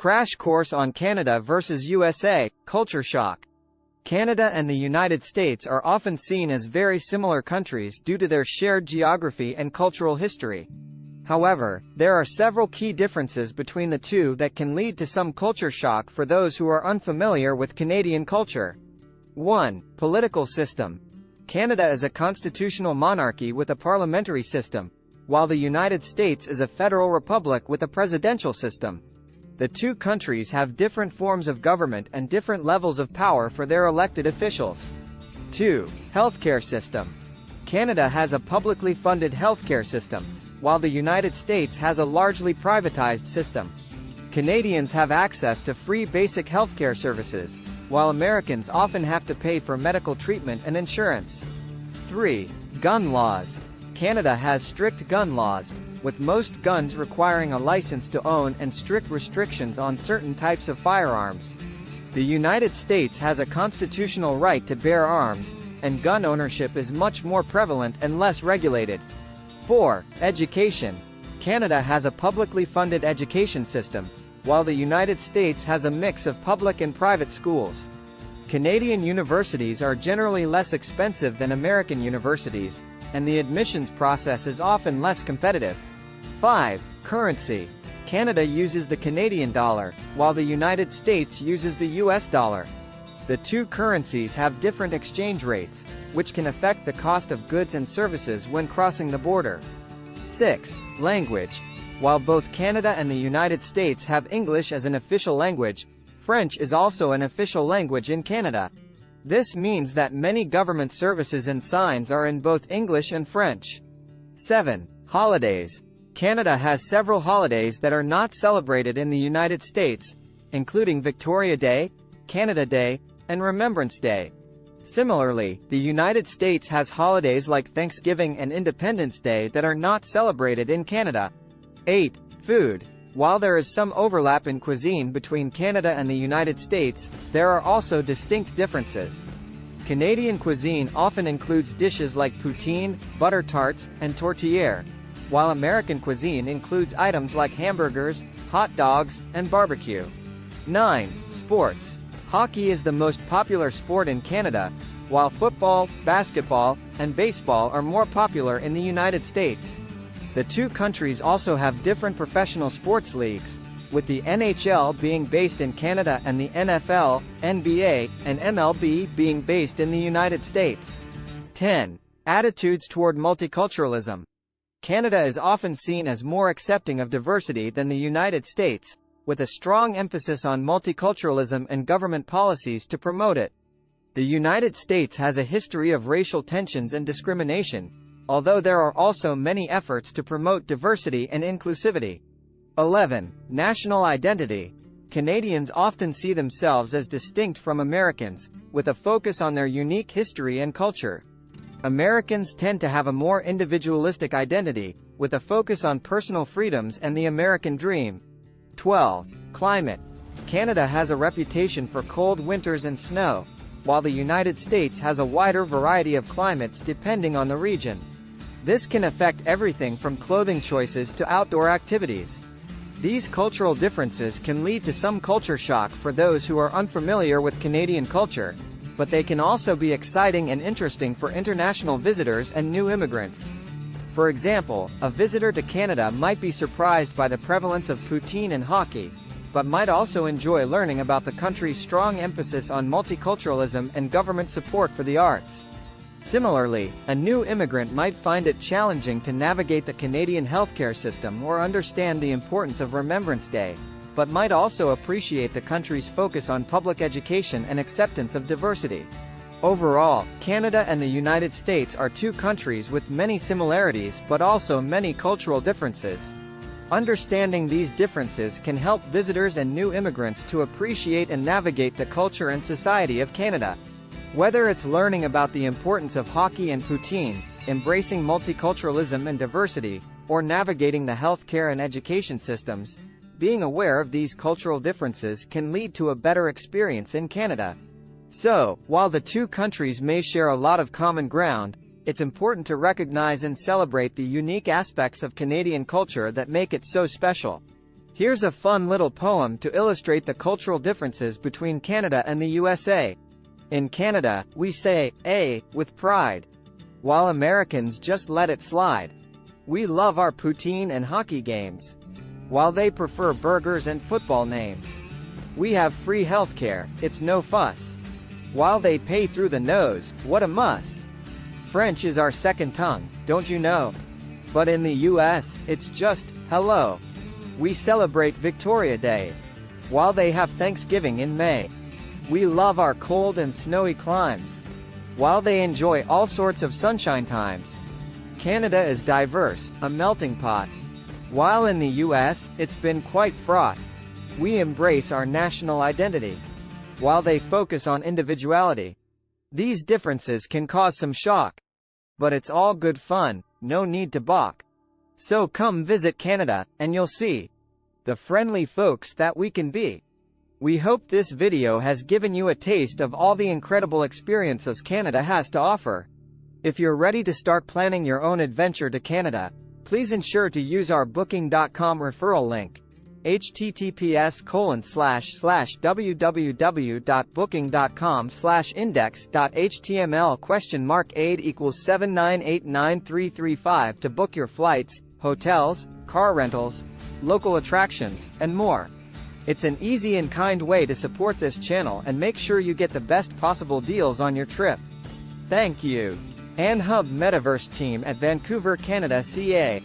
Crash course on Canada versus USA, culture shock. Canada and the United States are often seen as very similar countries due to their shared geography and cultural history. However, there are several key differences between the two that can lead to some culture shock for those who are unfamiliar with Canadian culture. 1. Political system. Canada is a constitutional monarchy with a parliamentary system, while the United States is a federal republic with a presidential system. The two countries have different forms of government and different levels of power for their elected officials. 2. Healthcare system. Canada has a publicly funded healthcare system, while the United States has a largely privatized system. Canadians have access to free basic healthcare services, while Americans often have to pay for medical treatment and insurance. 3. Gun laws. Canada has strict gun laws, with most guns requiring a license to own and strict restrictions on certain types of firearms. The United States has a constitutional right to bear arms, and gun ownership is much more prevalent and less regulated. 4. Education. Canada has a publicly funded education system, while the United States has a mix of public and private schools. Canadian universities are generally less expensive than American universities, and the admissions process is often less competitive. 5. Currency. Canada uses the Canadian dollar, while the United States uses the US dollar. The two currencies have different exchange rates, which can affect the cost of goods and services when crossing the border. 6. Language. While both Canada and the United States have English as an official language, French is also an official language in Canada. This means that many government services and signs are in both English and French. 7. Holidays. Canada has several holidays that are not celebrated in the United States, including Victoria Day, Canada Day, and Remembrance Day. Similarly, the United States has holidays like Thanksgiving and Independence Day that are not celebrated in Canada. 8. Food. While there is some overlap in cuisine between Canada and the United States, there are also distinct differences. Canadian cuisine often includes dishes like poutine, butter tarts, and tourtière, while American cuisine includes items like hamburgers, hot dogs, and barbecue. 9. Sports. Hockey is the most popular sport in Canada, while football, basketball, and baseball are more popular in the United States. The two countries also have different professional sports leagues, with the NHL being based in Canada and the NFL, NBA, and MLB being based in the United States. 10. Attitudes toward multiculturalism. Canada is often seen as more accepting of diversity than the United States, with a strong emphasis on multiculturalism and government policies to promote it. The United States has a history of racial tensions and discrimination, although there are also many efforts to promote diversity and inclusivity. 11. National identity. Canadians often see themselves as distinct from Americans, with a focus on their unique history and culture. Americans tend to have a more individualistic identity, with a focus on personal freedoms and the American dream. 12. Climate. Canada has a reputation for cold winters and snow, while the United States has a wider variety of climates depending on the region. This can affect everything from clothing choices to outdoor activities. These cultural differences can lead to some culture shock for those who are unfamiliar with Canadian culture, but they can also be exciting and interesting for international visitors and new immigrants. For example, a visitor to Canada might be surprised by the prevalence of poutine and hockey, but might also enjoy learning about the country's strong emphasis on multiculturalism and government support for the arts. Similarly, a new immigrant might find it challenging to navigate the Canadian healthcare system or understand the importance of Remembrance Day, but might also appreciate the country's focus on public education and acceptance of diversity. Overall, Canada and the United States are two countries with many similarities but also many cultural differences. Understanding these differences can help visitors and new immigrants to appreciate and navigate the culture and society of Canada. Whether it's learning about the importance of hockey and poutine, embracing multiculturalism and diversity, or navigating the healthcare and education systems, being aware of these cultural differences can lead to a better experience in Canada. So, while the two countries may share a lot of common ground, it's important to recognize and celebrate the unique aspects of Canadian culture that make it so special. Here's a fun little poem to illustrate the cultural differences between Canada and the USA. In Canada, we say, "eh," with pride, while Americans just let it slide. We love our poutine and hockey games, while they prefer burgers and football names. We have free healthcare, it's no fuss, while they pay through the nose, what a muss. French is our second tongue, don't you know? But in the US, it's just, hello. We celebrate Victoria Day, while they have Thanksgiving in May. We love our cold and snowy climes, while they enjoy all sorts of sunshine times. Canada is diverse, a melting pot, while in the US, it's been quite fraught. We embrace our national identity, while they focus on individuality. These differences can cause some shock, but it's all good fun, no need to balk. So come visit Canada, and you'll see the friendly folks that we can be. We hope this video has given you a taste of all the incredible experiences Canada has to offer. If you're ready to start planning your own adventure to Canada, please ensure to use our booking.com referral link, https://www.booking.com/index.html?aid equals 7989335 to book your flights, hotels, car rentals, local attractions, and more. It's an easy and kind way to support this channel and make sure you get the best possible deals on your trip. Thank you. Anhub Metaverse team at Vancouver, Canada, CA.